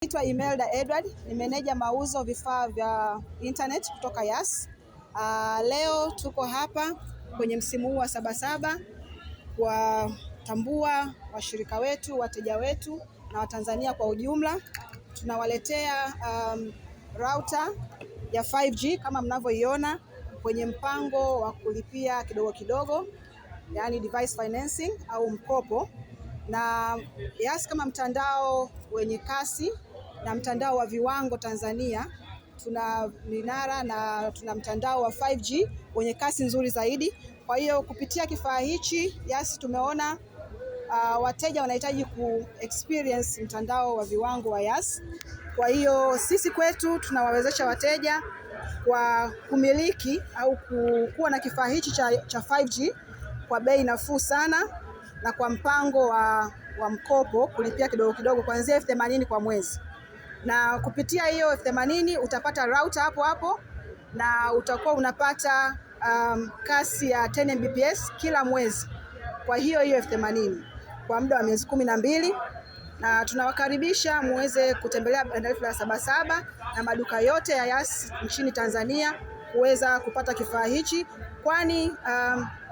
Naitwa Imelda Edward, ni meneja mauzo vifaa vya internet kutoka Yas. Leo tuko hapa kwenye msimu huu wa Sabasaba kuwatambua washirika wetu, wateja wetu na Watanzania kwa ujumla. Tunawaletea router ya 5G kama mnavyoiona kwenye mpango wa kulipia kidogo kidogo, yani device financing au mkopo. Na Yas kama mtandao wenye kasi na mtandao wa viwango Tanzania, tuna minara na tuna mtandao wa 5G wenye kasi nzuri zaidi. Kwa hiyo kupitia kifaa hichi Yas tumeona wateja wanahitaji experience mtandao wa viwango wa Yas. Kwa hiyo sisi kwetu tunawawezesha wateja kwa kumiliki au kuwa na kifaa hichi cha 5G kwa bei nafuu sana na kwa mpango wa mkopo kulipia kidogo kidogo kuanzia 80,000 kwa mwezi. Na kupitia hiyo 80,000 utapata router hapo hapo na utakuwa unapata kasi ya 10 Mbps kila mwezi. Kwa hiyo 80,000 kwa muda wa miezi 12, na tunawakaribisha muweze kutembelea bandari la Sabasaba na maduka yote ya Yas nchini Tanzania kuweza kupata kifaa hichi, kwani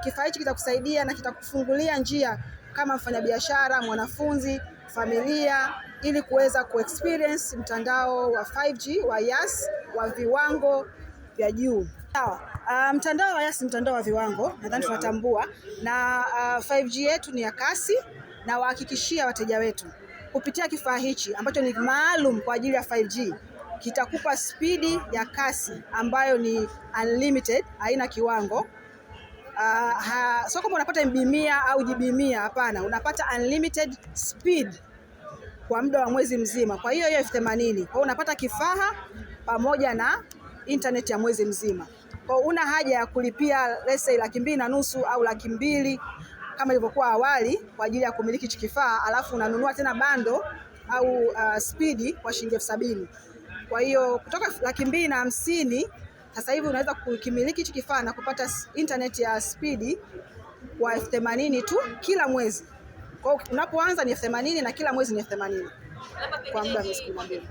kifaa hichi kitakusaidia na kitakufungulia njia kama mfanyabiashara, mwanafunzi, familia, ili kuweza kuexperience mtandao wa 5G wa Yas wa viwango vya juu. Mtandao wa Yas ni mtandao wa viwango, nadhani tunatambua, na 5G yetu ni ya kasi, na wahakikishia wateja wetu kupitia kifaa hichi ambacho ni maalum kwa ajili ya 5G kitakupa spidi ya kasi ambayo ni unlimited, haina kiwango. Sio kama unapata MB 100 au GB 100, hapana, unapata unlimited speed kwa muda wa mwezi mzima. Kwa hiyo 80,000. Kwa hiyo unapata kifaa pamoja na internet ya mwezi mzima. Kwa hiyo una haja ya kulipia let's say 250,000 au 200,000 kama ilivyokuwa awali kwa ajili ya kumiliki hichi kifaa, alafu unanunua tena bando au speed kwa shilingi 70,000. Kwa hiyo kutoka 250,000 sasa hivi unaweza kukimiliki hichi kifaa na kupata internet ya speed kwa 80,000 tu kila mwezi. Kwa hiyo unapoanza ni 80,000 na kila mwezi ni 80,000 kwa muda wa miezi 12.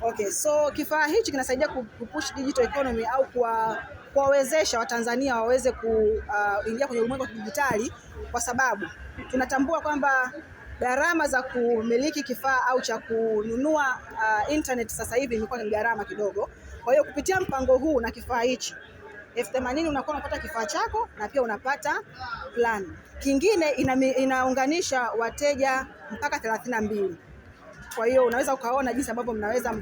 Okay, so kifaa hichi kinasaidia kupush digital economy au kuwawezesha Watanzania waweze kuingia kwenye ulimwengu wa kidijitali, kwa sababu tunatambua kwamba gharama za kumiliki kifaa au cha kununua internet sasa hivi imekuwa ni gharama kidogo. Kwa hiyo kupitia mpango huu na kifaa hichi 80,000 unakuwa unapata kifaa chako na pia unapata plan. Kingine inaunganisha wateja mpaka 32. Kwa hiyo unaweza ukaona jinsi ambavyo mnaweza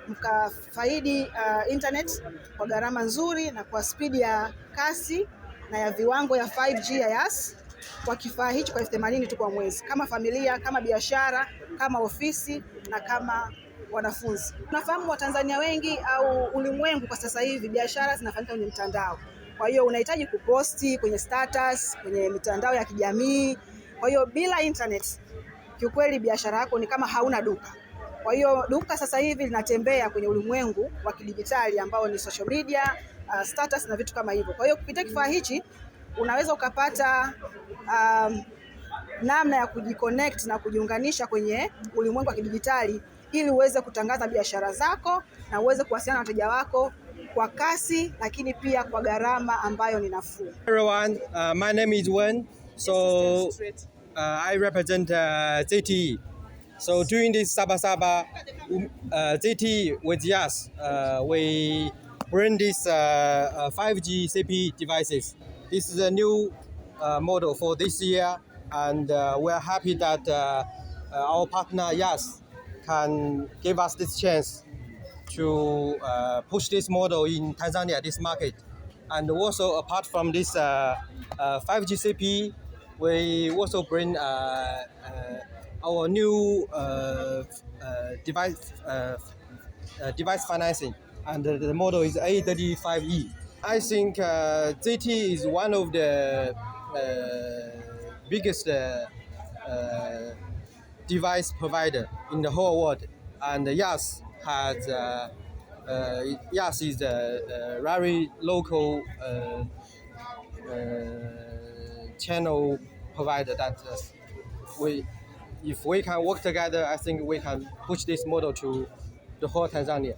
mkafaidi internet kwa gharama nzuri na kwa spidi ya kasi na ya viwango ya 5G ya Yas kwa kifaa hichi kwa 80,000 tu kwa mwezi, kama familia, kama biashara, kama ofisi na kama wanafunzi. Tunafahamu Watanzania wengi au ulimwengu kwa sasa hivi biashara zinafanyika kwenye mtandao. Kwa hiyo unahitaji kuposti kwenye status, kwenye mitandao ya kijamii. Kwa hiyo bila internet kiukweli biashara yako ni kama hauna duka. Kwa hiyo duka sasa hivi linatembea kwenye ulimwengu wa kidijitali ambao ni social media, status na vitu kama hivyo. Kwa hiyo kupitia kifaa hichi unaweza ukapata namna ya kujiconnect na kujiunganisha kwenye ulimwengu wa kidijitali ili uweze kutangaza biashara zako na uweze kuwasiliana na wateja wako kwa kasi, lakini pia kwa gharama ambayo ni nafuu. Everyone, my name is Wen. So I represent ZTE. So during this Sabasaba, ZTE with Yas, we bring this 5G CPE devices. This is a new model for this year, and we are happy that our partner Yas can give us this chance to push this model in Tanzania, this market. And also apart from this 5G CPE, we also bring our new device financing, and the model is A35E. I think ZTE is one of the biggest device provider in the whole world, and Yas is a very local channel provider that we if we can work together, I think we can push this model to the whole Tanzania.